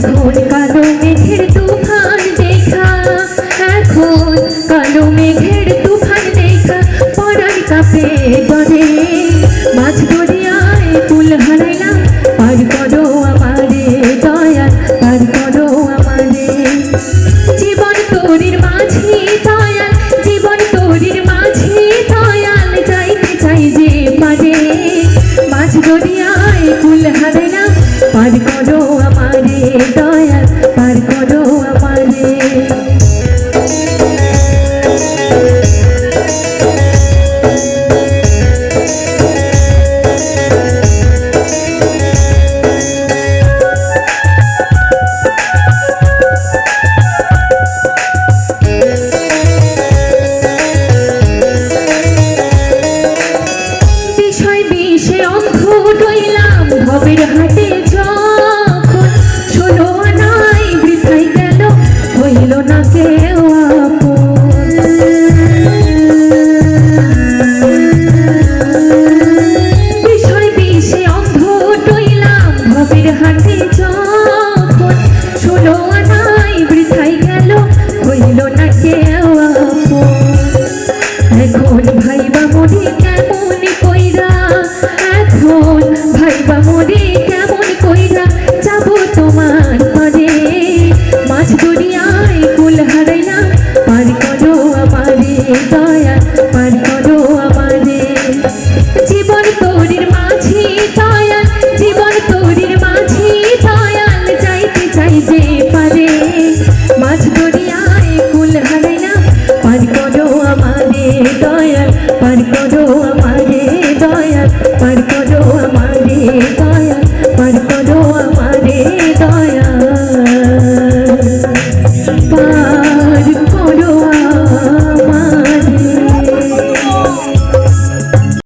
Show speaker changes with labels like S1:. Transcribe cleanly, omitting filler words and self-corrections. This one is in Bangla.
S1: এখন কালো মেঘের তুফান দেখা, এখন কালো মেঘের তুফান দেখা পরাণ কাঁপে করে। মাঝ দরিয়ায় কুল হারাইলাম, পার করো আমারে দয়াল, পার করো আমারে। জীবন তোরির মাঝি দয়াল, জীবন তোরির মাঝি দয়াল, যাইতে চাই যে পারে। মাঝ দরিয়ায় কুল হারাইলাম, পার করো আমারে দয়াল, পার করো আমারে। বিষয় বিষে অন্ধ রইলাম ভবের হাটে যখন, ষোলো আনাই বৃথাই গেল, হইল না কেউ আপন। বিষয় বিষে অন্ধ রইলাম ভবের হাটে যখন, ষোলো আনাই বৃথাই গেল, হইল না কেউ আপন। এখন ভাইবা মরি কেমন কইরা, এখন ভাইবা মরি কেমন কইরা যাব তোমার পারে। মাঝ দরিয়ায় কুল হারাইলাম, পার করো আমারে দয়াল, পার করো আমারে। জীবন তোরির মাঝি দয়াল, জীবন তোরির মাঝি দয়াল, যাইতে চাই যে পারে। মাঝ দরিয়ায় কুল হারাইলাম, পার করো আমারে দয়াল, পার করো আমারে দয়াল, পার করো আমারে।